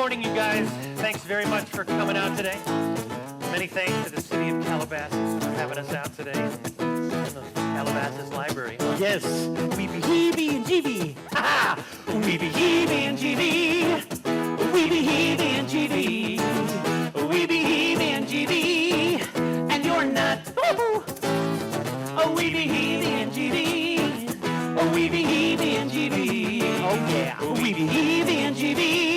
morning, you guys. Thanks very much for coming out today. Many thanks to the city of Calabasas for having us out today in the Calabasas library. Yes, we be Heebie and Jeebie. Ha ha! We be Heebie and Jeebie. We be Heebie and Jeebie. We be Heebie and Jeebie. And you're not. Oh, we be Heebie and Jeebie. Oh, we be Heebie and Jeebie. Oh yeah, we be Heebie and Jeebie.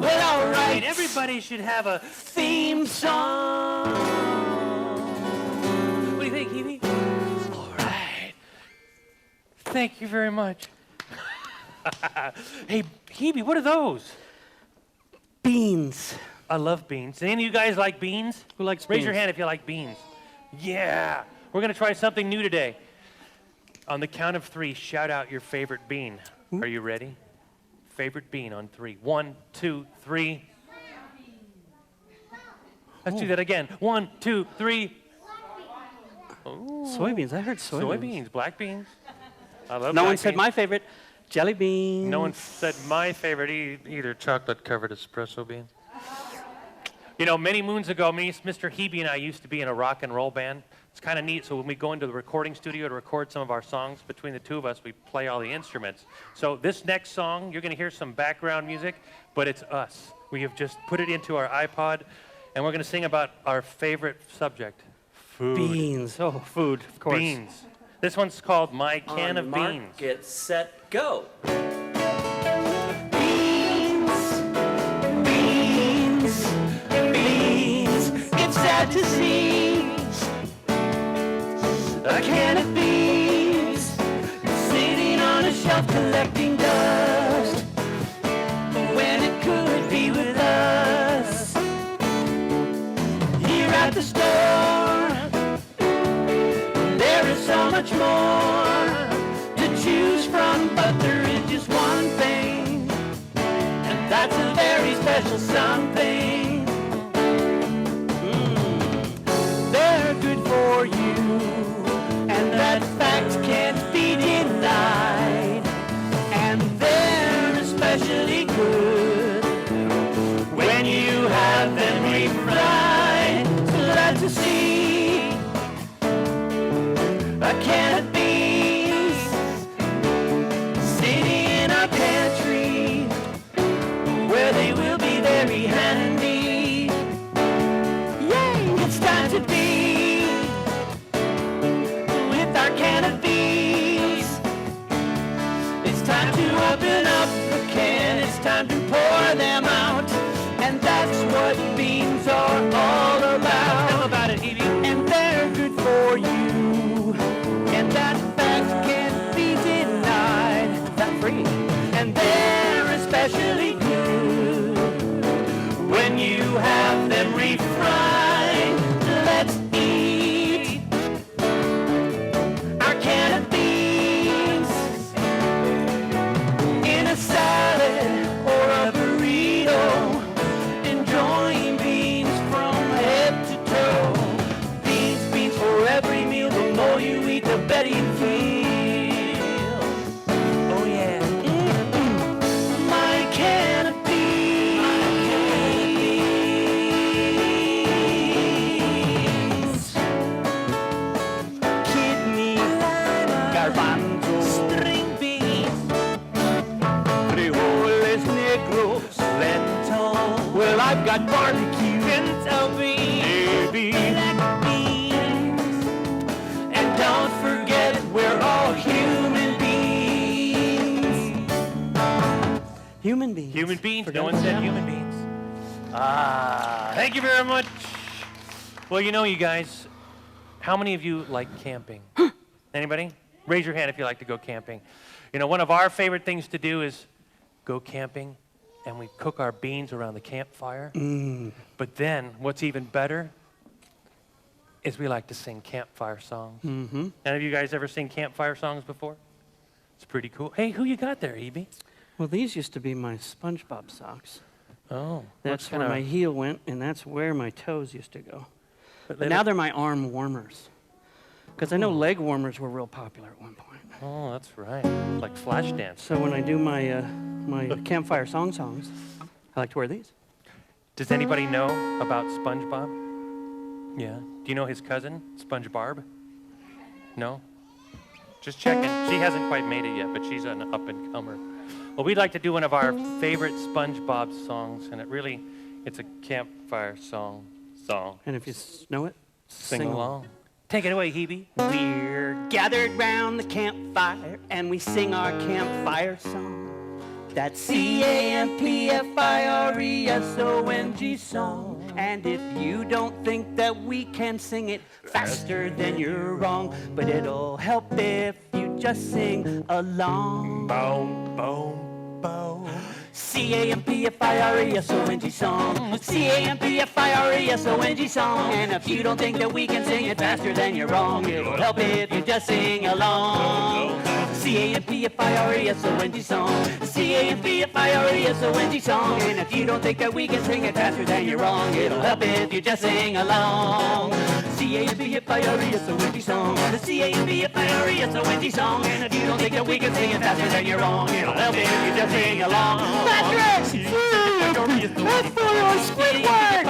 Well, all right, Everybody should have a... theme song. What do you think, Heebie? All right. Thank you very much. Hey, Heebie, what are those? Beans. I love beans. Do any of you guys like beans? Who likes Raise beans? your hand if you like beans. Yeah. We're going to try something new today. On the count of 3, shout out your favorite bean. Are you ready? Favorite bean on 3. 1, 2, 3. Let's do that again. 1, 2, 3. Oh. Soybeans. I heard soybeans. Soybeans, black beans. I love No black one said beans. my favorite. Jelly beans. No one said my favorite either. Chocolate-covered espresso beans. You know, many moons ago, Mr. Heebie and I used to be in a rock and roll band. It's kind of neat. So when we go into the recording studio to record some of our songs, between the two of us, we play all the instruments. So this next song, you're going to hear some background music, but it's us. We have just put it into our iPod, and we're going to sing about our favorite subject, food. Beans. Oh, food, of course. Beans. This one's called My Can of mark, Beans. Get set, go. Beans, beans, beans. It's sad to see a can of beans sitting on a shelf collecting dust when it could be with us here at the store. There is so much more to choose from, but there is just one thing, and that's a very special something. They're good for you, and that fact can't be denied. And they're especially good when you have them refried. So glad to see a can of beans sitting in our pantry, where they will be very handy. Yay! It's time to be with our can of beans. It's time to open up a can. It's time to pour them out, and that's what beans are all about. Tell about it, Heebie. And they're good for you, and that fact can't be denied. Is that free? And they're especially good when you have them refried. Let's eat our can of beans in a salad or a burrito, enjoying beans from head to toe. Beans, beans for every meal. The more you eat, the better you feel. Oh yeah. My can of beans. Kidney, garbanzo, string beans, frijoles negros, lentil. Well, I've got barbecue, pinto beans, black beans, and don't forget we're all human beings. Human beings. Human beans. Forgot No one about said that. human beans. Thank you very much. Well, you know, you guys, how many of you like camping? Anybody? Raise your hand if you like to go camping. You know, one of our favorite things to do is go camping, and we cook our beans around the campfire. But then, what's even better is we like to sing campfire songs. Mm-hmm. Any of you guys ever sing campfire songs before? It's pretty cool. Hey, who you got there, Heebie? Well, these used to be my SpongeBob socks. Oh, That's where my heel went, and that's where my toes used to go. But But now they're my arm warmers. Because I know leg warmers were real popular at one point. Oh, that's right. Like flash dance. So when I do my my campfire songs, I like to wear these. Does anybody know about SpongeBob? Yeah. Do you know his cousin, SpongeBarb? No? Just checking. She hasn't quite made it yet, but she's an up-and-comer. Well, we'd like to do one of our favorite SpongeBob songs, and it's a campfire song. And if you know it, Sing along. Take it away, Heebie. We're gathered round the campfire and we sing our campfire song. That CAMPFIRESONG song. And if you don't think that we can sing it faster, then you're wrong. But it'll help if you just sing along. Boom, boom, boom. CAMPFIRESONG song. CAMPFIRESONG song. And if you don't think that we can sing it faster, then you're wrong. It'll help if you just sing along. CAMPFIRESONG song. CAMPFIRESONG song. And if you don't think that we can sing it faster, then you're wrong. It'll help if you just sing along. CAMPFIRESONG song. The CAMPFIRESONG song. And if you don't think that we can sing it faster, then you're wrong. It'll help if you just sing along. That's for your Squidward!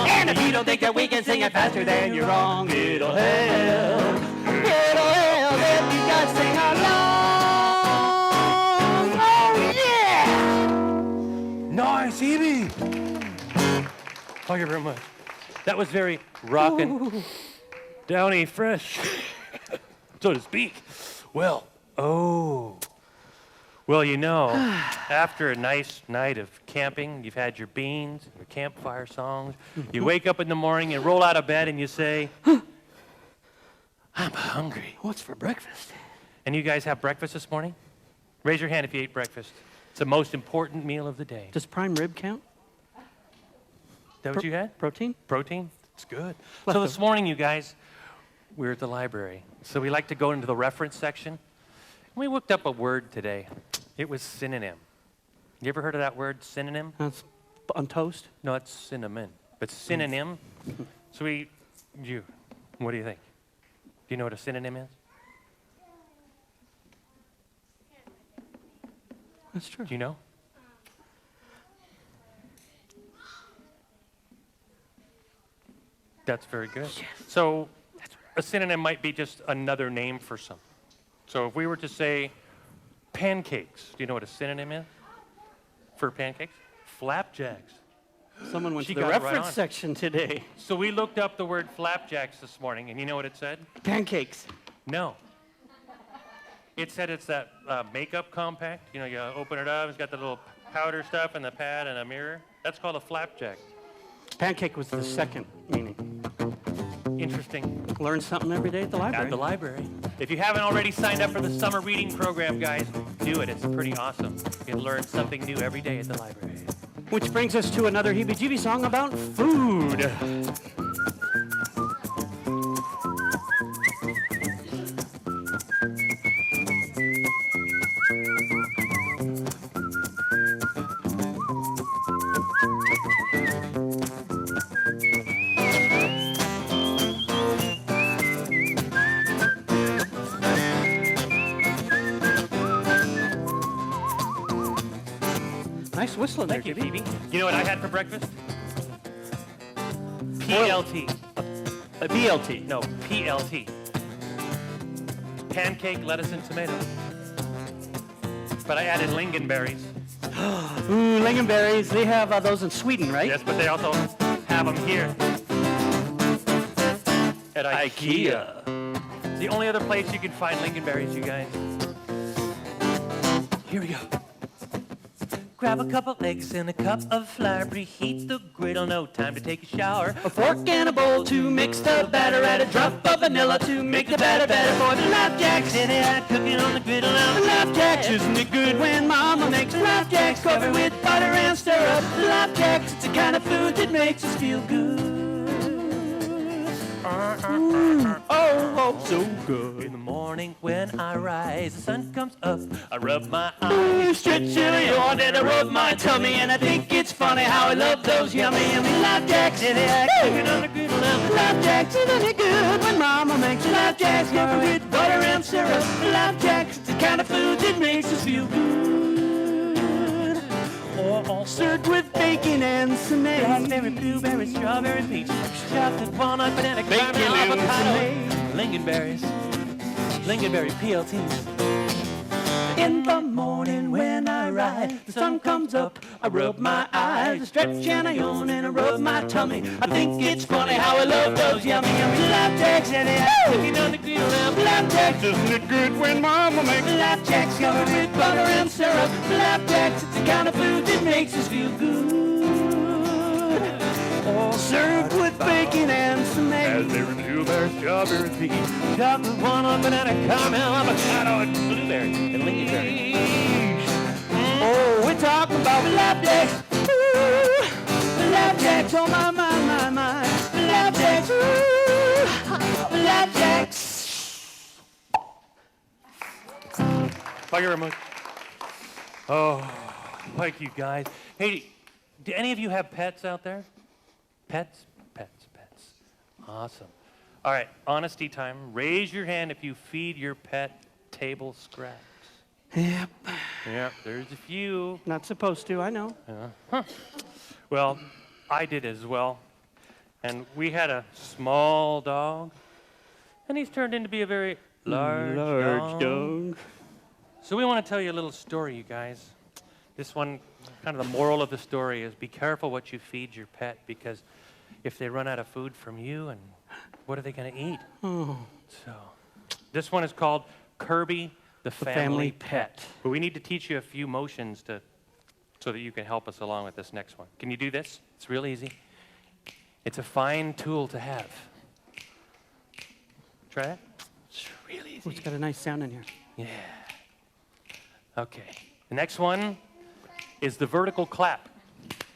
And if you don't think that we can sing it faster, then you're wrong. It'll help if you just sing along. Oh, yeah! Nice, Heebie. Thank you very much. That was very rockin', downy, fresh, so to speak. Well, after a nice night of camping, you've had your beans, your campfire songs, you wake up in the morning and roll out of bed and you say, I'm hungry. What's for breakfast? And you guys have breakfast this morning? Raise your hand if you ate breakfast. It's the most important meal of the day. Does prime rib count? Is that what you had? Protein? Protein? It's good. So this morning, you guys, we're at the library. So we like to go into the reference section. We looked up a word today. It was synonym. You ever heard of that word, synonym? That's on toast? No, it's cinnamon. But synonym. So what do you think? Do you know what a synonym is? That's true. Do you know? That's very good. Yes. So a synonym might be just another name for something. So if we were to say pancakes, do you know what a synonym is for pancakes? Flapjacks. Someone went She to the got it right reference on. section today. So we looked up the word flapjacks this morning, and you know what it said? Pancakes. No. It said it's that makeup compact. You know, you open it up, it's got the little powder stuff and the pad and a mirror. That's called a flapjack. Pancake was the second meaning. Interesting. Learn something every day at the library. At the library. If you haven't already signed up for the summer reading program, guys, do it. It's pretty awesome. You can learn something new every day at the library. Which brings us to another Heebie-Jeebie song about food. Nice whistling there, Thank you, Jeebie. Heebie. You know what I had for breakfast? PLT. A BLT. No, PLT. Pancake, lettuce, and tomato. But I added lingonberries. Ooh, lingonberries. They have those in Sweden, right? Yes, but they also have them here at IKEA. The only other place you can find lingonberries, you guys. Here we go. Grab a couple eggs and a cup of flour. Preheat the griddle, no time to take a shower. A fork and a bowl to mix the batter. Add a drop of vanilla to make the batter better for the flapjacks. Cooking on the griddle now. Flapjacks, isn't it good when Mama makes flapjacks? Covered with butter and stir up flapjacks. It's the kind of food that makes us feel good. Oh, so good. In the morning when I rise, the sun comes up, I rub my eyes. Stretch a yawn and I rub my tummy, and I think it's funny how I love those yummy, yummy flapjacks. Cooking on the griddle now. Flapjacks, isn't it good when Mama makes flapjacks? Covered with butter and syrup. Flapjacks, it's the kind of food that makes us feel good. all served with bacon and some eggs. Raspberry, blueberry, strawberry, peach, chocolate, walnut, banana, Bacon caramel, and avocado, some lingonberries, lingonberry PLTs. In the morning when I ride, the sun comes up, I rub my eyes, I stretch and I yawn and I rub my tummy. I think it's funny how I love those yummy, yummy flapjacks and You know the green around flapjacks. Isn't it good when Mama makes flapjacks covered with butter and syrup? Flapjacks, it's the kind of food that makes us feel good. All served with bacon and some eggs. raspberry, blueberry, strawberry, peach, chocolate, walnut, banana, caramel, avocado, and blueberry, and lingonberry. Oh, we're talking about flapjacks. Ooh, flapjacks, oh my, my, my, my. Flapjacks, ooh, flapjacks. Thank you very much. Oh, thank you guys. Hey, do any of you have pets out there? Pets? Pets. Awesome. All right, honesty time. Raise your hand if you feed your pet table scraps. Yep. Yep, there's a few. Not supposed to, I know. Well, I did as well. And we had a small dog, and he's turned into be a very large dog. So we want to tell you a little story, you guys. This one, kind of the moral of the story is be careful what you feed your pet, because if they run out of food from you, and what are they going to eat? Oh. So this one is called Kirby, the family pet. But we need to teach you a few motions so that you can help us along with this next one. Can you do this? It's real easy. It's a fine tool to have. Try that. It's real easy. Oh, it's got a nice sound in here. Yeah. Okay. The next one is the vertical clap.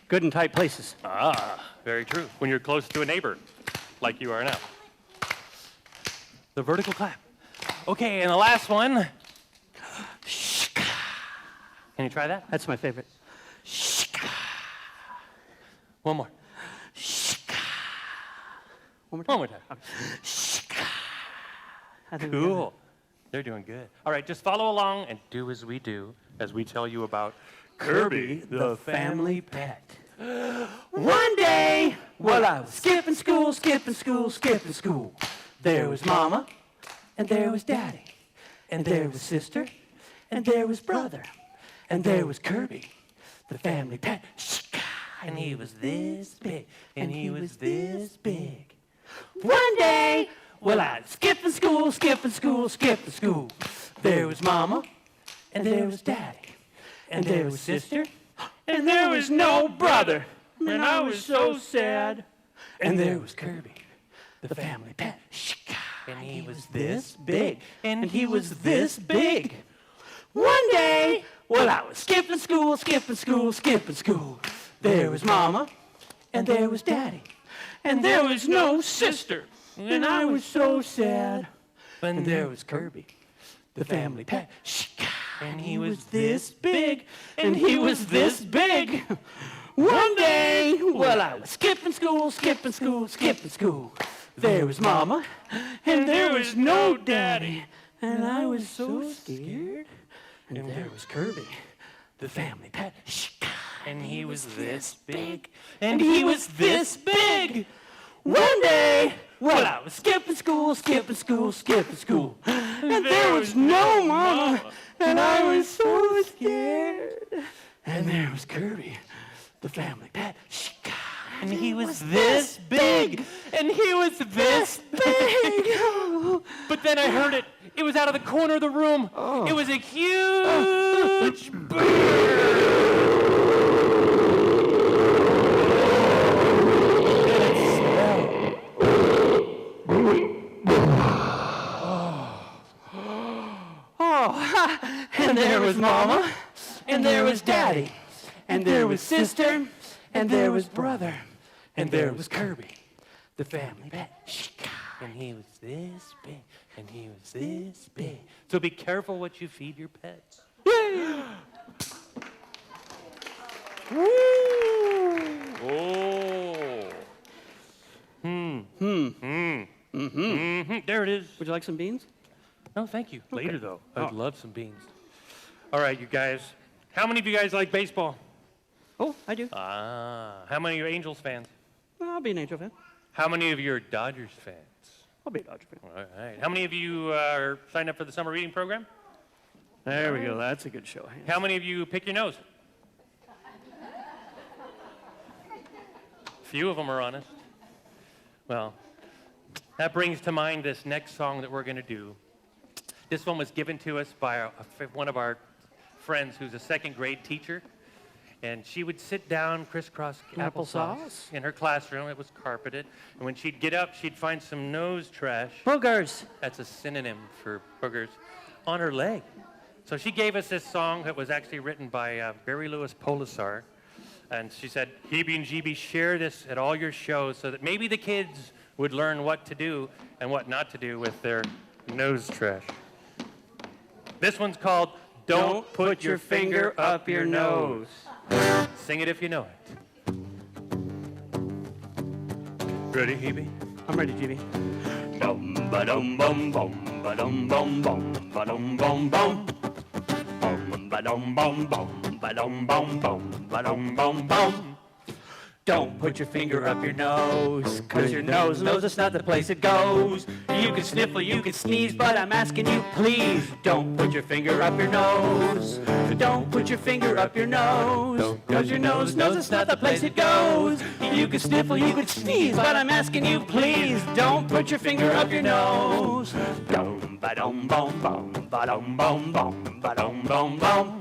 Good in tight places. Ah, very true. When you're close to a neighbor, like you are now. The vertical clap. Okay, and the last one. Can you try that? That's my favorite. One more. One One more time. I think we got Cool. They're doing good. All right, just follow along and do as we do as we tell you about Kirby, the family pet. One day, while I was skipping school, there was Mama, and there was Daddy, and there was Sister, and there was Brother, and there was Kirby, the family pet. And he was this big, and he was this big. One day, while I was skipping school, there was Mama, and there was Daddy, and there was Sister, and there was no brother, and I was so sad. And there was Kirby, the family pet, and he was this big, and he was this big. One day, while I was skipping school, there was Mama, and there was Daddy, and there was no sister, and I was so sad. And there was Kirby, the family pet, and he was this big, and he was this big. One day, while I was skipping school, there was Mama, and there was no Daddy, and I was so scared. And there was Kirby, the family pet, and he was this big, and he was this big. One day, while I was skipping school, and there was no Mama, and I was so scared. And there was Kirby, the family pet, and he was this big, and he was this big. But then I heard it. It was out of the corner of the room. Oh. It was a huge And there was Mama, and there was Daddy, and there was Sister, and there was Brother, and there was Kirby, the family pet. and he was this big, and he was this big. So be careful what you feed your pets. Oh. There it is. Would you like some beans? No, thank you. Later, though. I'd love some beans. All right, you guys. How many of you guys like baseball? Oh, I do. How many are Angels fans? I'll be an Angel fan. How many of you are Dodgers fans? I'll be a Dodger fan. All right. How many of you are signed up for the summer reading program? There we go. That's a good show. How many of you pick your nose? Few of them are honest. Well, that brings to mind this next song that we're going to do. This one was given to us by one of our friends who's a second grade teacher. And she would sit down, crisscross applesauce in her classroom. It was carpeted. And when she'd get up, she'd find some nose trash. Boogers. That's a synonym for boogers on her leg. So she gave us this song that was actually written by Barry Lewis Polisar. And she said, Heebie and Jeebie, share this at all your shows so that maybe the kids would learn what to do and what not to do with their nose trash. This one's called Don't Put Your Finger Up Your Nose. Sing it if you know it. Ready, Heebie? I'm ready, Jeebie. Bum ba dum bum bum ba dum bum bum ba dum bum bum bum ba dum bum bum ba dum bum bum ba dum bum bum. Don't put your finger up your nose, 'cause your nose knows it's not the place it goes. You can sniffle, you can sneeze, but I'm asking you, please, don't put your finger up your nose. Don't put your finger up your nose, 'cause your nose knows it's not the place it goes. You can sniffle, you can sneeze, but I'm asking you, please, don't put your finger up your nose. Dum ba dum bum bum ba dum bum bum ba dum bum bum.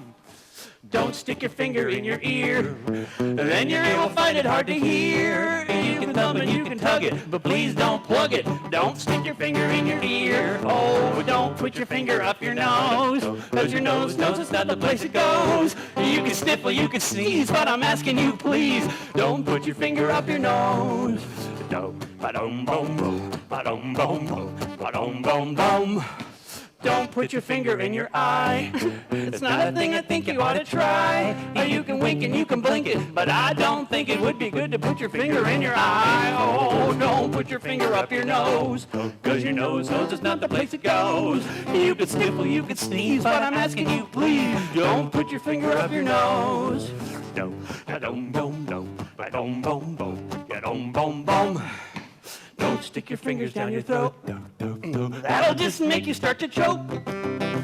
Don't stick your finger in your ear, then your ear will find it hard to hear. You can thumb and you can tug it, but please don't plug it. Don't stick your finger in your ear. Oh, don't put your finger up your nose, 'cause your nose knows it's not the place it goes. You can sniffle, you can sneeze, but I'm asking you, please, don't put your finger up your nose. Dum ba dum bum bum ba dum bum bum ba dum bum bum. Don't put your finger in your eye. It's not a thing I think you ought to try. You can wink and you can blink it, but I don't think it would be good to put your finger in your eye. Oh, don't put your finger up your nose, 'cause your nose knows it's not the place it goes. You can sniffle, you can sneeze, but I'm asking you, please, don't put your finger up your nose. Dum dum dum dum dum dum dum dum dum. Don't stick your fingers down your throat. That'll just make you start to choke.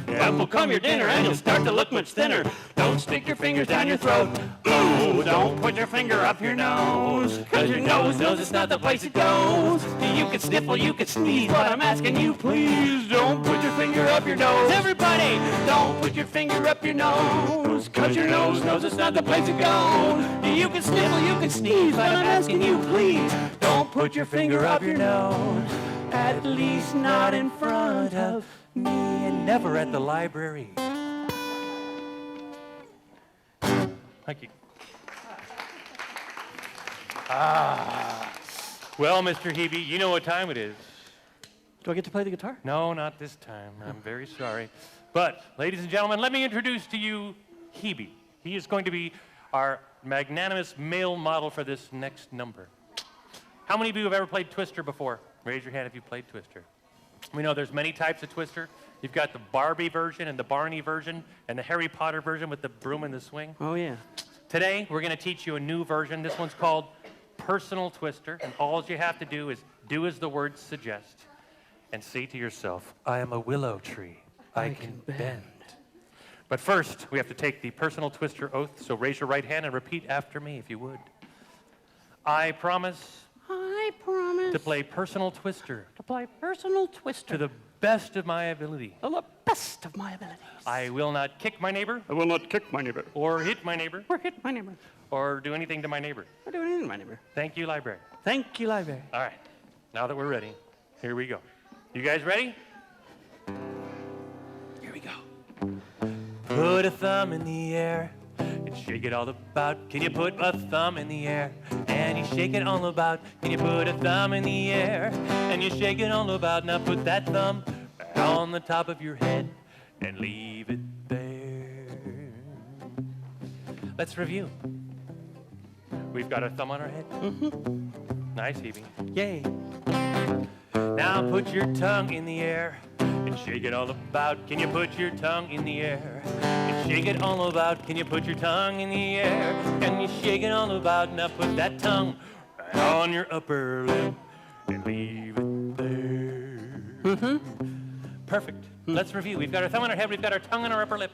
That will come your dinner and you'll start to look much thinner. Don't stick your fingers down your throat. Ooh, don't put your finger up your nose, 'cause your nose knows it's not the place it goes. You can sniffle, you can sneeze, but I'm asking you, please, don't put your finger up your nose. Everybody, don't put your finger up your nose, 'cause your nose knows it's not the place it goes. You can sniffle, you can sneeze, but I'm asking you, please, don't put your finger up your nose. At least not in front of me, and Never at the library. Thank you. Well, Mr. Heebie, you know what time it is. Do I get to play the guitar? No, not this time. I'm very sorry. But, ladies and gentlemen, let me introduce to you Heebie. He is going to be our magnanimous male model for this next number. How many of you have ever played Twister before? Raise your hand if you've played Twister. We know there's many types of Twister. You've got the Barbie version and the Barney version and the Harry Potter version with the broom and the swing. Oh, yeah. Today, we're going to teach you a new version. This one's called Personal Twister, and all you have to do is do as the words suggest and say to yourself, I am a willow tree. I can bend. But first, we have to take the Personal Twister oath, so raise your right hand and repeat after me if you would. I promise to play Personal Twister To play Personal Twister to the best of my ability. to the best of my abilities. I will not kick my neighbor I will not kick my neighbor. or hit my neighbor Or hit my neighbor. or do anything to my neighbor. Or do anything to my neighbor. Thank you, library. Thank you, library. All right, now that we're ready, here we go. You guys ready? Here we go. Put a thumb in the air and shake it all about. Can you put a thumb in the air and you shake it all about? Can you put a thumb in the air and you shake it all about? Now put that thumb on the top of your head and leave it there. Let's review. We've got our thumb on our head. Nice, Heebie. Yay. Now put your tongue in the air and shake it all about. Can you put your tongue in the air and shake it all about? Can you put your tongue in the air? Can you shake it all about? Now put that tongue right on your upper lip and leave it there. Perfect. Let's review. We've got our thumb on our head, we've got our tongue on our upper lip.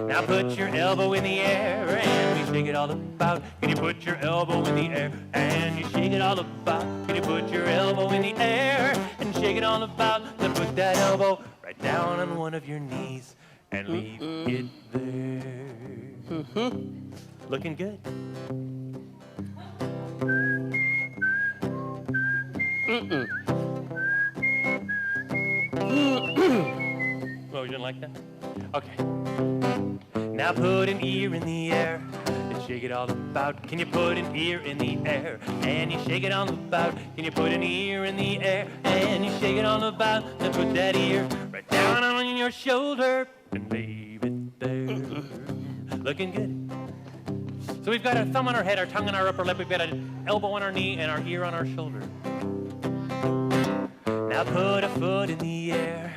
Now put your elbow in the air and we shake it all about. Can you put your elbow in the air and you shake it all about? Can you put your elbow in the air and shake it all about? Then put that elbow right down on one of your knees and leave it there. Looking good. Oh, you didn't like that? Okay. Now put an ear in the air and shake it all about. Can you put an ear in the air and you shake it all about? Can you put an ear in the air and you shake it all about? Then put that ear right down on your shoulder and leave it there. Looking good. So we've got our thumb on our head, our tongue on our upper lip, we've got an elbow on our knee, and our ear on our shoulder. Now put a foot in the air,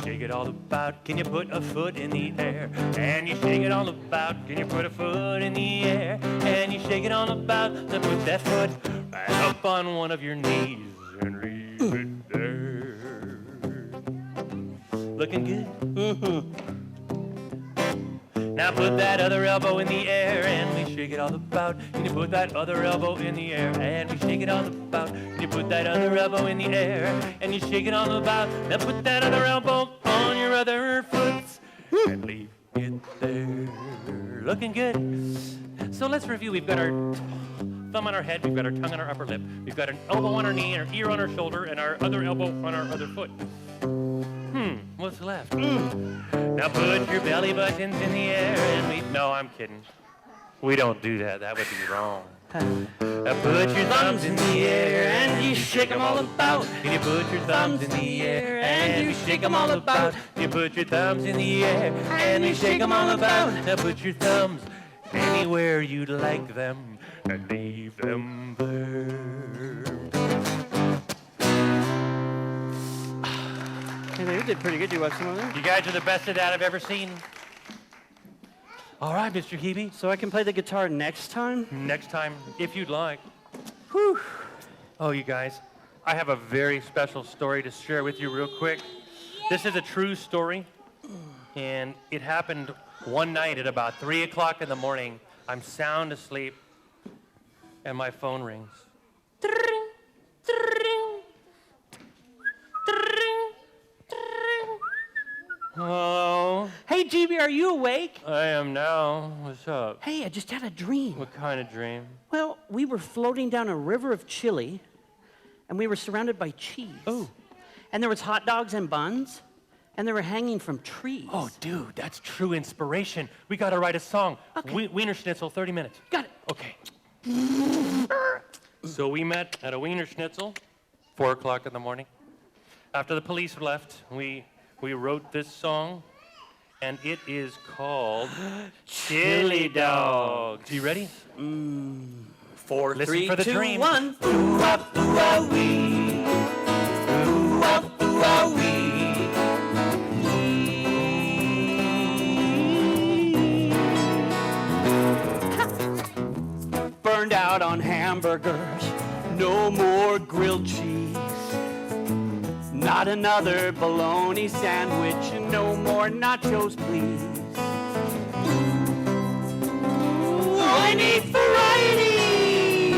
shake it all about. Can you put a foot in the air and you shake it all about? Can you put a foot in the air and you shake it all about? Then put that foot right up on one of your knees and leave it there. Looking good. Now put that other elbow in the air and we shake it all about. Can you put that other elbow in the air and we shake it all about? Can you put that other elbow in the air and you shake it all about? Then put that other elbow on your other foot and leave it there. Looking good. So let's review. We've got our thumb on our head, we've got our tongue on our upper lip, we've got an elbow on our knee and our ear on our shoulder and our other elbow on our other foot. What's left? Now put your belly buttons in the air and no, I'm kidding. We don't do that. That would be wrong. Now put your thumbs in the air and you shake them all about. Can you put your thumbs in the air and you shake them all about? Can you put your thumbs in the air and you shake them all about? Now put your thumbs anywhere you'd like them and leave them there. Hey, you did pretty good. You watch some of them? You guys are the best at that I've ever seen. All right, Mr. Heebie. So I can play the guitar next time? Next time, if you'd like. Whew. Oh, you guys, I have a very special story to share with you real quick. This is a true story, and it happened one night at about 3 o'clock in the morning. I'm sound asleep, and my phone rings. Hello? Hey, Jeebie, are you awake? I am now. What's up? Hey, I just had a dream. What kind of dream? Well, we were floating down a river of chili, and we were surrounded by cheese. Oh. And there was hot dogs and buns, and they were hanging from trees. Oh, dude, that's true inspiration. We got to write a song. Okay. Wiener Schnitzel, 30 minutes. Got it. Okay. So we met at a Wiener Schnitzel, 4 o'clock in the morning. After the police left, we wrote this song, and it is called Chili Dogs. You ready? 4, Listen 3, for the 2, dream. 1. Ooh-ah-ooh-ah-wee. Ooh-ah-ooh-ah-wee. Burned out on hamburgers, no more grilled cheese. Not another bologna sandwich, no more nachos, please. I need variety.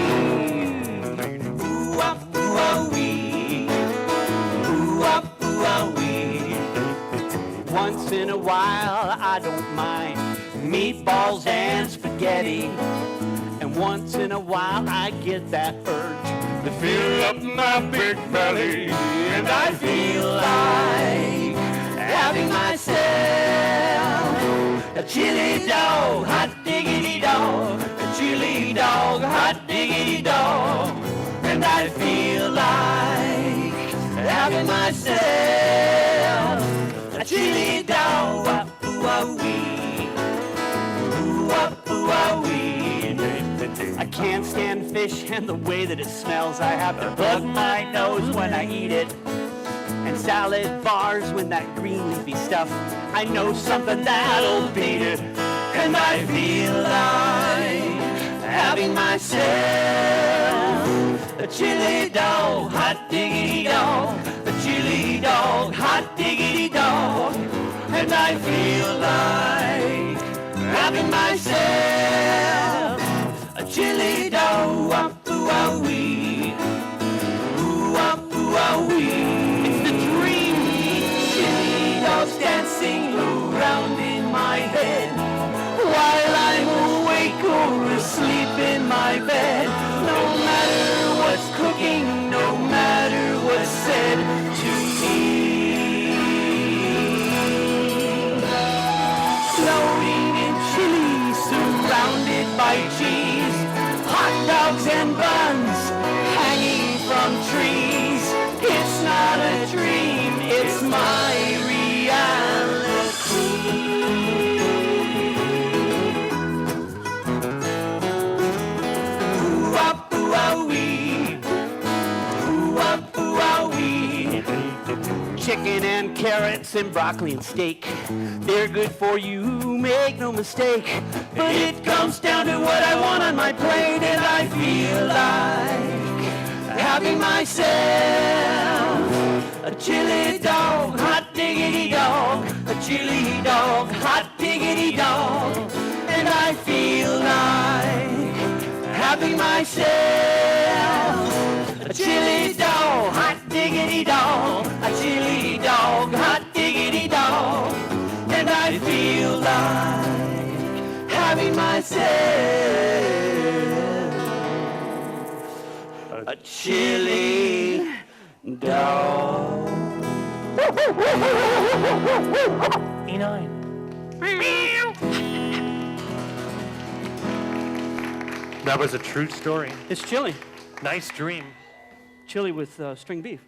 Ooh-ah-ooh-ah-wee. Ooh-ah-ooh-ah-wee. Once in a while, I don't mind meatballs and spaghetti. And once in a while, I get that urge to fill up my big belly, and I feel like having myself a chili dog, hot diggity dog, a chili dog, hot diggity dog, and I feel like having myself a chili dog, ooh-ah-wee, ooh-ah-ooh-ah-wee. I can't stand fish and the way that it smells. I have to plug my nose when I eat it. And salad bars when that green leafy stuff I know something that'll beat it. And I feel like having myself a chili dog, hot diggity dog, a chili dog, hot diggity dog. And I feel like having myself a chili dog, wah-ooh-ah-wee, ooh-ah-ooh-ah-wee. It's the dream, chili dogs dancing around in my head while I'm awake or asleep in my bed. No matter what's cooking, no matter what's said to me. Floating in chili, surrounded by cheese, hot dogs and buns hanging from trees. It's not a dream, it's my reality. Ooh-ah-ooh-ah-wee, ooh-ah-ooh-ah-wee. Chicken and carrots and broccoli and steak, they're good for you, make no mistake. But it comes down to what I want on my plate, and I feel like having myself a chili dog, hot diggity dog, a chili dog, hot diggity dog. And I feel like having myself a chili dog, hot diggity dog, a chili dog, hot diggity dog. And I feel like having myself a chili dog. E9. That was a true story. It's chili. Nice dream. Chili with string beef.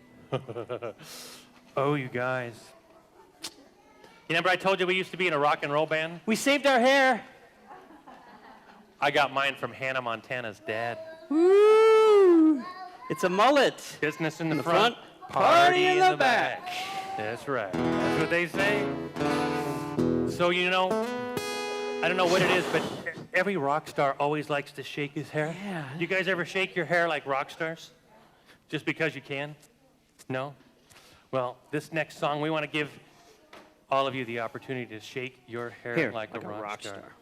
Oh, you guys. You remember I told you we used to be in a rock and roll band? We saved our hair. I got mine from Hannah Montana's dad. Woo! It's a mullet. Business in the, front, party in the back. That's right. That's what they say. So, you know, I don't know what it is, but every rock star always likes to shake his hair. Yeah. You guys ever shake your hair like rock stars? Just because you can? No? Well, this next song, we want to give all of you the opportunity to shake your hair like a rock star.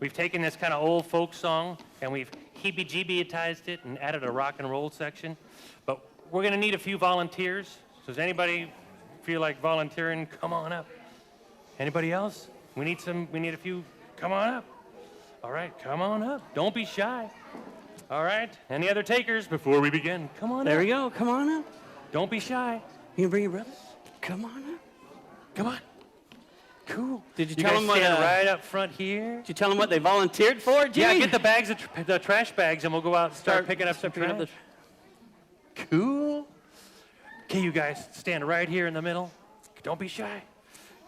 We've taken this kind of old folk song and we've Heebie-Jeebie-itized it and added a rock and roll section. But we're going to need a few volunteers. So does anybody feel like volunteering? Come on up. Anybody else? We need a few. Come on up. All right, come on up. Don't be shy. All right. Any other takers before we begin? Come on up. There we go. Come on up. Don't be shy. You can bring your brothers. Come on up. Come on. Cool. Did you You tell guys them what? stand right up front here. Did you tell them what they volunteered for, Jimmy? Yeah, get the bags, the trash bags, and we'll go out and start picking up some picking up trash. Cool. Okay, you guys stand right here in the middle. Don't be shy.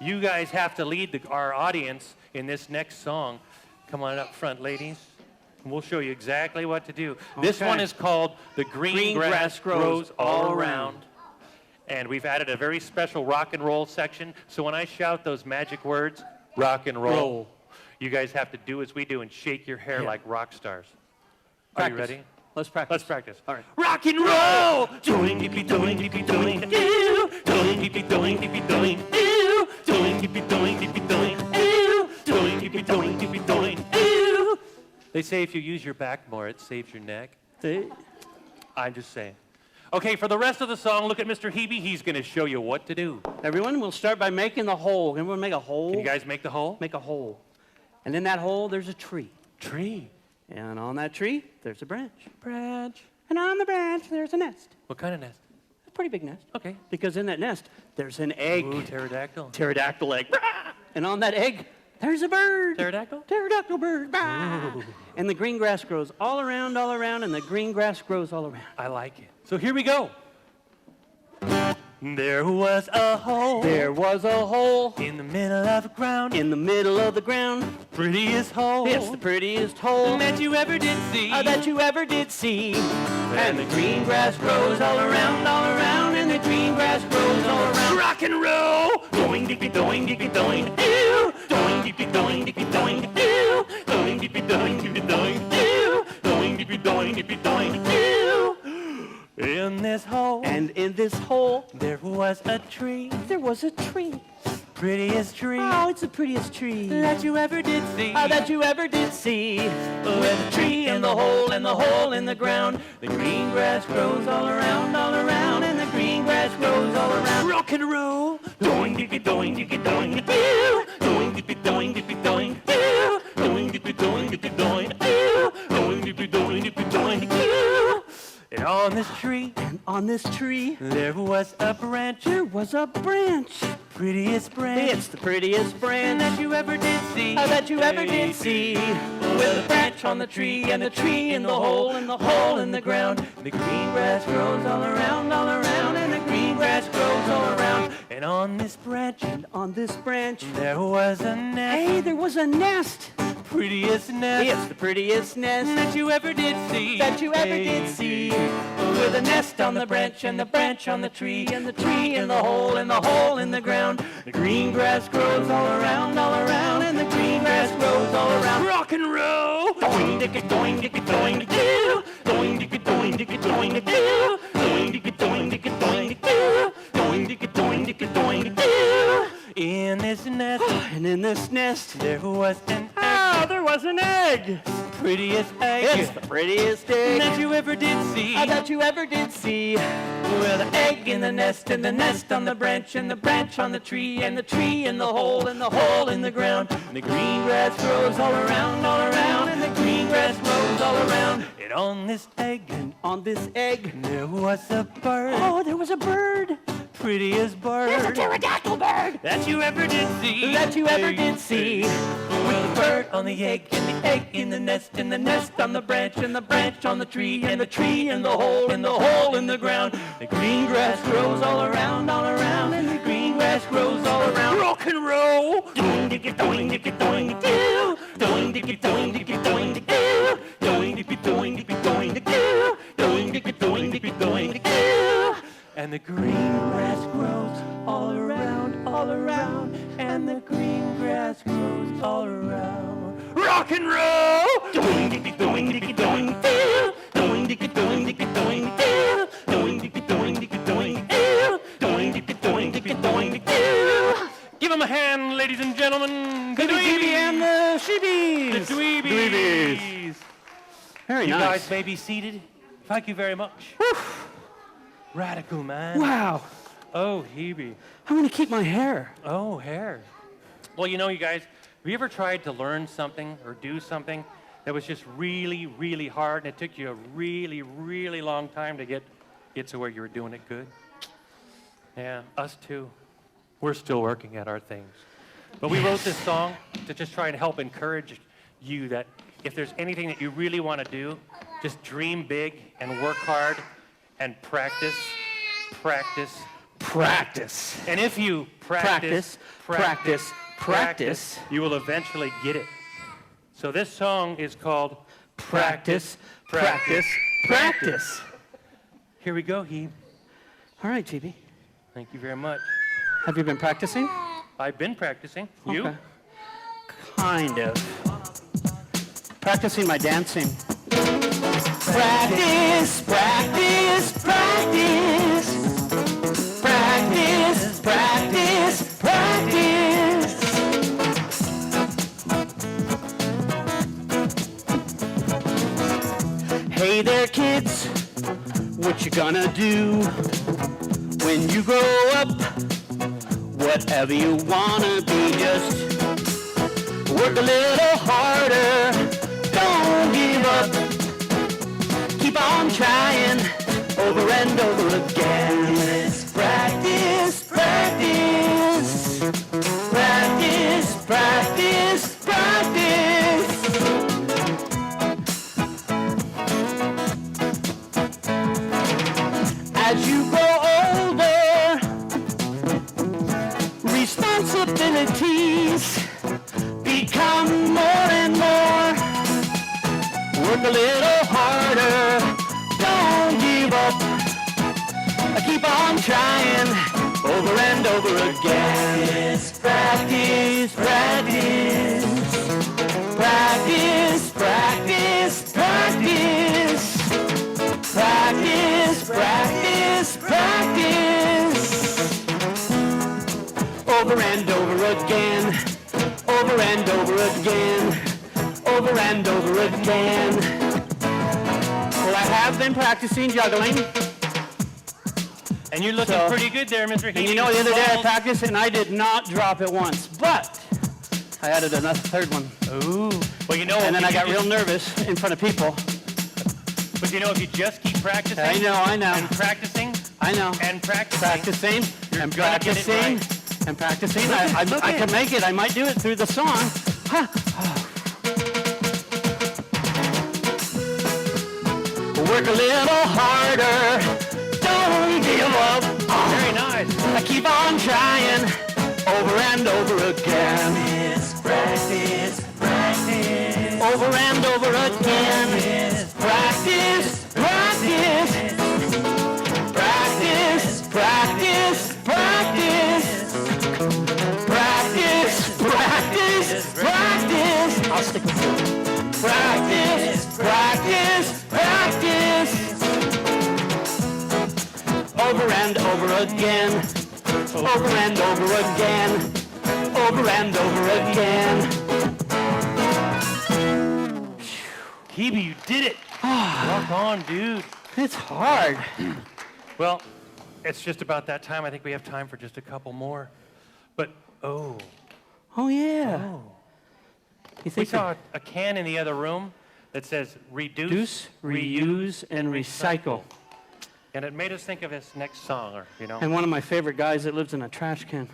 You guys have to lead our audience in this next song. Come on up front, ladies. And we'll show you exactly what to do. This Okay. one is called The Green Grass Grows All Around. And we've added a very special rock and roll section. So when I shout those magic words, rock and roll, you guys have to do as we do and shake your hair like rock stars. Are you ready? Let's practice. Let's practice. All right. Rock and roll! Doing, dippy, doing, dippy, doing, ew! Doing, dippy, doing, dippy, doing, ew! Doing, dippy, doing, dippy, doing, ew! Doing, dippy, doing, dippy, doing, ew! They say if you use your back more, it saves your neck. See? I'm just saying. Okay, for the rest of the song, look at Mr. Heebie. He's going to show you what to do. Everyone, we'll start by making the hole. Everyone make a hole. Can you guys make the hole? Make a hole. And in that hole, there's a tree. Tree. And on that tree, there's a branch. Branch. And on the branch, there's a nest. What kind of nest? A pretty big nest. Okay. Because in that nest, there's an egg. Ooh, pterodactyl. Pterodactyl egg. And on that egg, there's a bird. Pterodactyl? Pterodactyl bird. And the green grass grows all around, and the green grass grows all around. I like it. So here we go. There was a hole. There was a hole In the middle of the ground. in the middle of the ground. Prettiest hole. It's the prettiest hole that you ever did see. that you ever did see. And the green grass grows all around, and the green grass grows all around. Rock and roll. Doing dippy doing dippy doing ew. Doing dippy doing dippy doing ew. Doing dippy doing dippy doing ew. Doing dippy doing dippy doing ew. In this hole. And in this hole, There was a tree. there was a tree. Prettiest tree. Oh, it's the prettiest tree That you ever did see. that you ever did see. With a tree in the hole in the ground. The green grass grows all around, and the green grass grows all around. Rock and roll. Doing dippy doing dippy doing ew. Doing dippy doing dippy doing ew. Doing dippy doing dippy doing ew. Doing dippy doing dippy doing ew. And on this tree, On this tree, there was a branch. there was a branch. Prettiest branch. It's the prettiest branch that you ever did see. that you ever did see. With a branch on the tree, and the tree in the hole in the ground. The green grass grows all around, and the green grass grows all around. And on this branch, On this branch, there was a nest. hey, there was a nest. Prettiest nest It's the prettiest nest that you ever did see. that you ever did see. With a nest on the branch, and the branch on the tree, and the tree in the hole in the ground. The green grass grows all around, and the green grass grows all around. Rock and roll. Doing dippy doing dippy doing ew. Doing dippy doing dippy doing ew. Doing dippy doing dippy doing ew. Doing dippy doing dippy doing ew. In this nest, And in this nest, there was an there was an egg. prettiest egg It's the prettiest egg that you ever did see. that you ever did see. With an egg in the nest, and the nest on the branch, and the branch on the tree, and the tree in the hole in the ground. And the green grass grows all around, and the green grass grows all around. And on this egg, On this egg, there was a bird. oh, there was a bird. Prettiest bird Pterodactyl bird that you ever did see. that you ever did see. With the bird on the egg, and the egg in the nest, and the nest on the branch, and the branch on the tree, and the tree in the hole in the ground. The green grass grows all around, and the green grass grows all around. Rock and roll. Doing dippy doing dippy doing ew. Doing dippy doing dippy doing ew. Doing dippy doing dippy doing ew. Doing dippy doing dippy doing ew. And the green grass grows all around, and the green grass grows all around. Rock and roll. Doing dippy doing dippy doing ew. Doing dippy doing dippy doing ew. Doing dippy doing dippy doing ew. Doing dippy doing dippy doing ew. Give them a hand, ladies and gentlemen. The Jeebie and the Sheebies. The Dweebies. Very You nice. guys may be seated. Thank you very much. Radical, man. Wow. Oh, Heebie. I'm going to keep my hair. Oh, hair. Well, you know, you guys, have you ever tried to learn something or do something that was just really, really hard, and it took you a really, really long time to get to where you were doing it good? Yeah, us too. We're still working at our things. But we wrote this song to just try and help encourage you that if there's anything that you really want to do, just dream big and work hard and practice. And if you practice, you will eventually get it. So this song is called Practice. Here we go, Heeb. All right, Jeebie. Thank you very much. Have you been practicing? I've been practicing. You? Okay. Kind of. Practicing my dancing. Practice. Hey there, kids. What you gonna do when you grow up? Whatever you wanna be, just work a little harder. Don't give up. Keep on trying over and over again. Let's practice. As you grow older, again, over and over again. Well, I have been practicing juggling. And you're looking pretty good there, Mr. Heebie. And you know, the other day I practiced and I did not drop it once, but I added another third one. Ooh. Well, you know. And then I got real nervous in front of people. But you know, if you just keep practicing. I know. And practicing. I know. And practicing. Practicing. And practicing. Right. And practicing. I can make it. I might do it through the song. Huh. Work a little harder. Don't give up. Very nice. I keep on trying over and over again. Practice, practice. Over and over again. Practice, practice. Practice, practice, practice. Practice, practice, practice. I'll stick with you. Practice, practice, practice. Over and over again. Over and over again. Over and over again. Heebie, you did it. Rock on, dude. It's hard. Well, it's just about that time. I think we have time for just a couple more. But, Oh, yeah. oh. You We think saw a can in the other room that says reduce, reuse, and recycle. And it made us think of this next song, or, you know. And one of my favorite guys that lives in a trash can.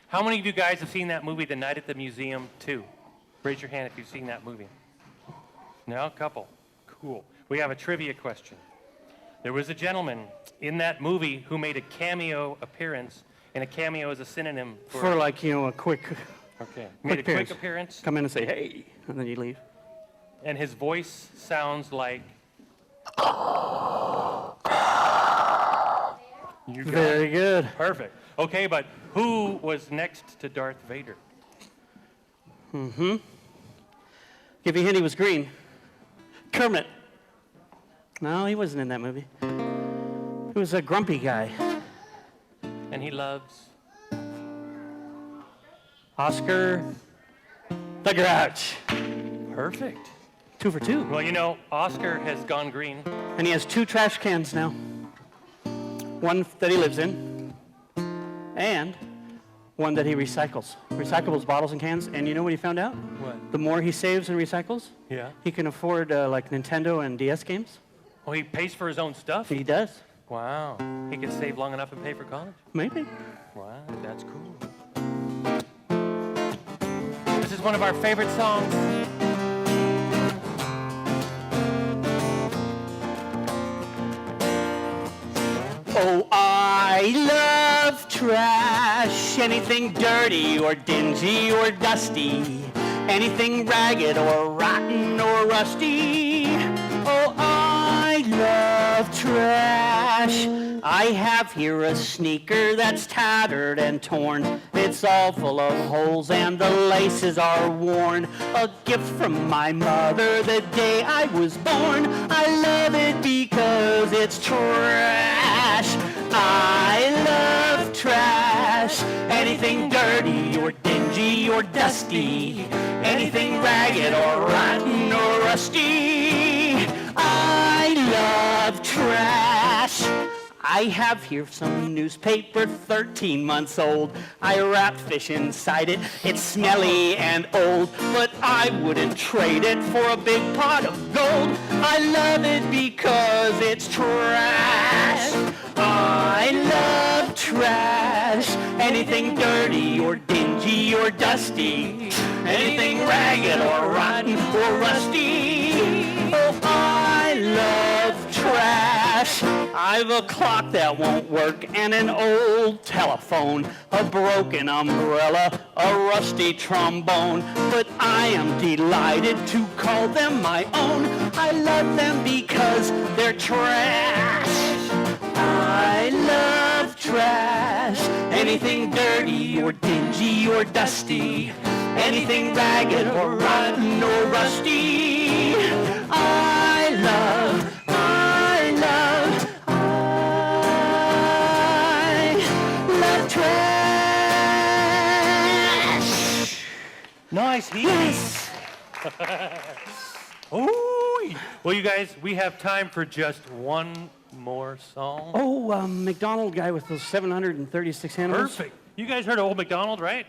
How many of you guys have seen that movie, The Night at the Museum 2? Raise your hand if you've seen that movie. No, a couple. Cool. We have a trivia question. There was a gentleman in that movie who made a cameo appearance, and a cameo is a synonym For like, you know, a quick Okay. Made a quick appearance. appearance, come in and say, hey, and then you leave. and his voice sounds like. You got Very it. good. Perfect. Okay, but who was next to Darth Vader? Give you a hint, he was green. Kermit. No, he wasn't in that movie. He was a grumpy guy. And he loves. Oscar the Grouch. Perfect. 2 for 2. Well, you know, Oscar has gone green. And he has 2 trash cans now. One that he lives in, and one that he recycles. Recyclables bottles and cans, and you know what he found out? What? The more he saves and recycles, Yeah. he can afford like Nintendo and DS games. Oh, he pays for his own stuff? He does. Wow. He could save long enough and pay for college? Maybe. Wow, that's cool. This is one of our favorite songs. Oh, I love trash. Anything dirty or dingy or dusty. Anything ragged or rotten or rusty. Oh, I love trash. I have here a sneaker that's tattered and torn. It's all full of holes and the laces are worn. A gift from my mother the day I was born. I love it because it's trash. I love trash. Anything dirty or dingy or dusty. Anything ragged or rotten or rusty. I love trash. I have here some newspaper 13 months old. I wrapped fish inside it. It's smelly and old, but I wouldn't trade it for a big pot of gold. I love it because it's trash. I love trash. Anything dirty or dingy or dusty. Anything ragged or rotten or rusty. Oh, I love trash. I've a clock that won't work and an old telephone, a broken umbrella, a rusty trombone. But I am delighted to call them my own. I love them because they're trash. I love trash. Anything dirty or dingy or dusty. Anything ragged or rotten or rusty. I love trash. Nice, Heebie. Yes. Ooh. Well, you guys, we have time for just one more song. Oh, McDonald guy with those 736 animals. Perfect. You guys heard of Old MacDonald, right?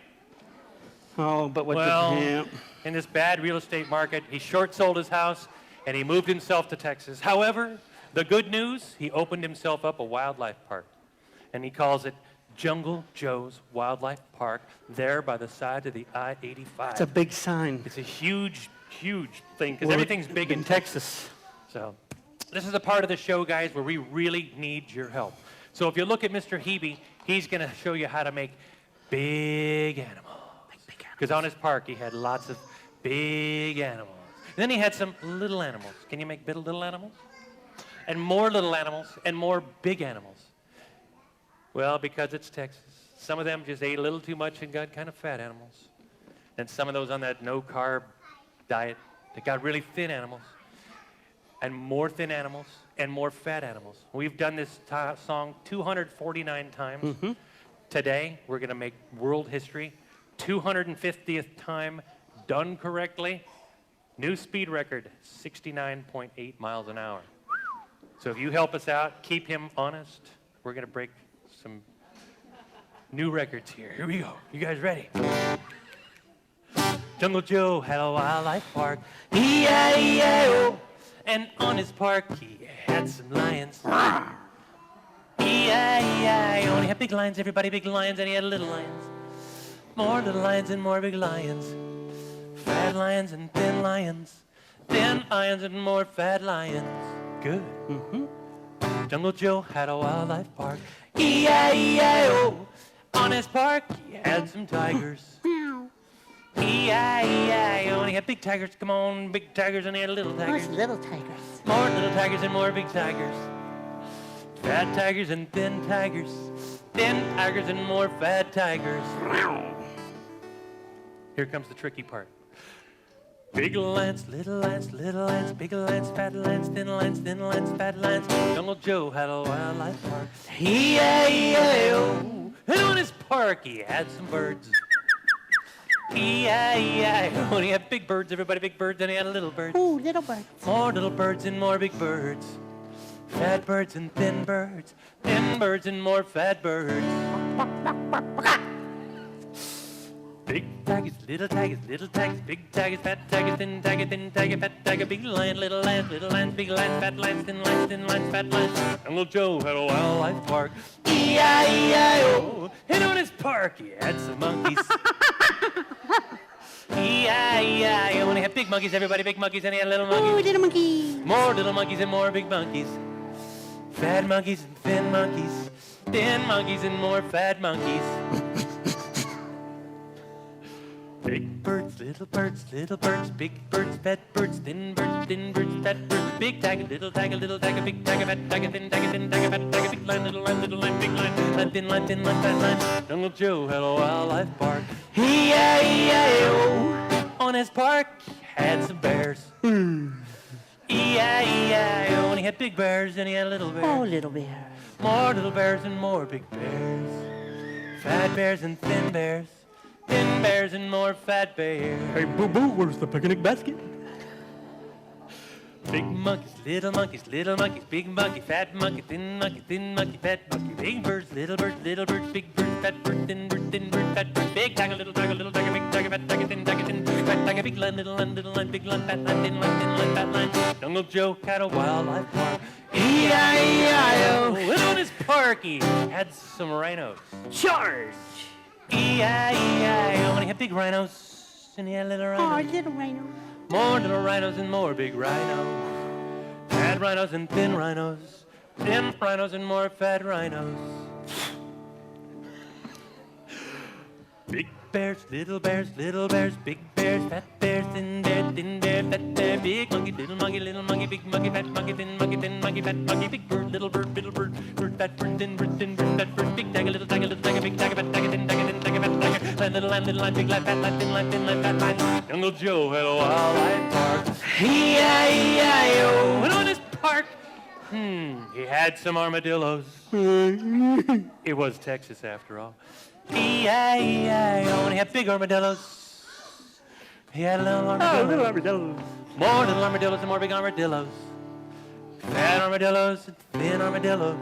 Oh, but what Well, the... in this bad real estate market, he short sold his house and he moved himself to Texas. However, the good news, he opened himself up a wildlife park. And he calls it Jungle Joe's Wildlife Park, there by the side of the I-85. It's a big sign. It's a huge, huge thing because Well, everything's big in Texas. So this is a part of the show, guys, where we really need your help. So if you look at Mr. Heebie, he's going to show you how to make big animals. Because on his park, he had lots of big animals. And then he had some little animals. Can you make little animals? And more little animals and more big animals. Well, because it's Texas. Some of them just ate a little too much and got kind of fat animals. And some of those on that no-carb diet, they got really thin animals. And more thin animals and more fat animals. We've done this song 249 times. Mm-hmm. Today, we're going to make world history. 250th time done correctly. New speed record, 69.8 miles an hour. So if you help us out, keep him honest, we're going to break some new records here. Here we go. You guys ready? Jungle Joe had a wildlife park. E-I-E-I-O. And on his park, he had some lions. E-I-E-I-O. And he had big lions, everybody, big lions, and he had little lions. More little lions and more big lions. Fat lions and thin lions. Thin lions and more fat lions. Good. Mm-hmm. Jungle Joe had a wildlife park. E-I-E-I-O. On his park, he had some tigers. E-I-E-I-O. And he had big tigers. Come on, big tigers, and he had little tigers. Little tigers. More little tigers and more big tigers. Fat tigers and thin tigers. Thin tigers and more fat tigers. Here comes the tricky part. Big lions, little lions, little lions, big lions, fat lions, thin lions, fat lions. Jungle Joe had a wildlife park. E-I-E-I-O. And on his park he had some birds. E-I-E-I-O. And he had big birds, everybody, big birds, and he had little birds. Ooh, little birds. More little birds and more big birds. Fat birds and thin birds. Thin birds and more fat birds. Big tigers, little tigers, big tigers, fat tigers, thin tiger, fat tiger, big lion, little lions, big lions, fat lions, thin lions, fat lions. Jungle Joe had a wildlife park. E-I-E-I-O. And on his park he had some monkeys. E-I-E-I-O. And he had big monkeys, everybody, big monkeys, and he had little monkeys. Ooh, little monkey. More little monkeys and more big monkeys. Fat monkeys and thin monkeys. Thin monkeys and more fat monkeys. Big birds, little birds, big birds, fat birds, thin birds, fat birds, big tiger, little tiger, big tiger, fat tiger, thin tiger, fat tiger, big lion, big line, thin line, fat line. Jungle Joe had a wildlife park. E-I-E-I-O. On his park, he had some bears. E-I-E-I-O. And he had big bears and he had little bears. Oh, little bears. More little bears and more big bears. Fat bears and thin bears. Thin bears and more fat bears. Hey, boo-boo, where's the picnic basket? Big monkeys, little monkeys, big monkey, fat monkey, thin monkey, fat monkey. Big birds, big birds, fat birds, thin birds, fat birds. Big tiger, big tiger, fat tiger, thin, fat tiger. Big line, big line, fat line, thin line, fat line. Jungle Joe had a wildlife park. E-I-E-I-O. And on his park he had some rhinos. Charge! E-I-E-I-O. And he had big rhinos and he had little rhinos. Oh, little rhino. More little rhinos and more big rhinos. Fat rhinos and thin rhinos. Thin rhinos and more fat rhinos. Big bears, little bears, big bears, fat bears, thin bear, fat bear. Big monkey, little monkey, big monkey, fat monkey, thin monkey, fat monkey. Big bird, fat bird, fat bird, thin bird, fat bird. Big tiger, big tiger, fat tiger, thin tiger, fat tiger. Little line, big line, fat line, thin line, fat line. Jungle Joe had a wildlife park. E-I-E-I-O. And on his park, he had some armadillos. It was Texas after all. E-I-E-I-O. And he had big armadillos. He had a little Oh, armadillo. little armadillo. More little armadillos and more big armadillos. Fat armadillos and thin armadillos.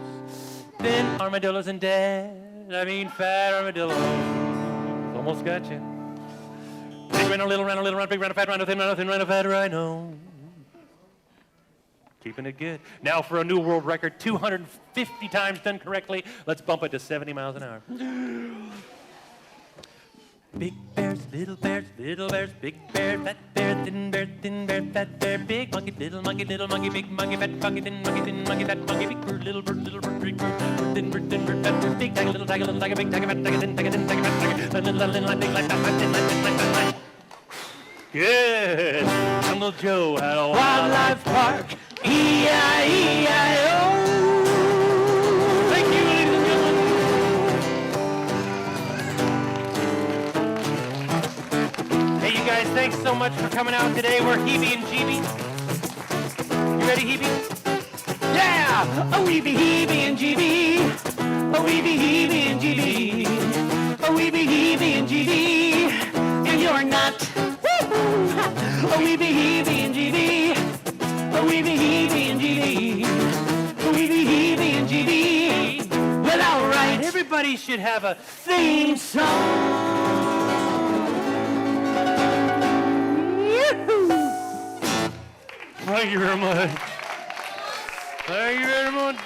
Thin armadillos and dead. I mean fat armadillos. Almost got you. Big rhino, little rhino, big rhino, fat rhino, thin rhino, fat rhino. Keeping it good. Now for a new world record, 250 times done correctly. Let's bump it to 70 miles an hour. Big bears, little bears, big bear, fat bear, thin bear, fat bear, big monkey, little monkey, big monkey, fat monkey, thin monkey, fat monkey, big bird, big bird, big bird, thin bird, fat bird, big tiger, little tiger, big tiger, fat tiger, thin tiger, fat tiger, little, big light, fat. Good. Uncle Joe had a Wildlife Park, E-I-E-I-O. Thank you, ladies and gentlemen. Hey, you guys, thanks so much for coming out today. We're Heebie and Jeebie. You ready, Heebie? Yeah! A weeby heebie and Jeebie. A weeby heebie and Jeebie. A weeby heebie and Jeebie. And you're not. A weeby heebie and Jeebie. A weeby heebie and Jeebie. A weeby heebie and Jeebie. Well, alright. Everybody should have a Theme song. Thank you very much. Thank you very much.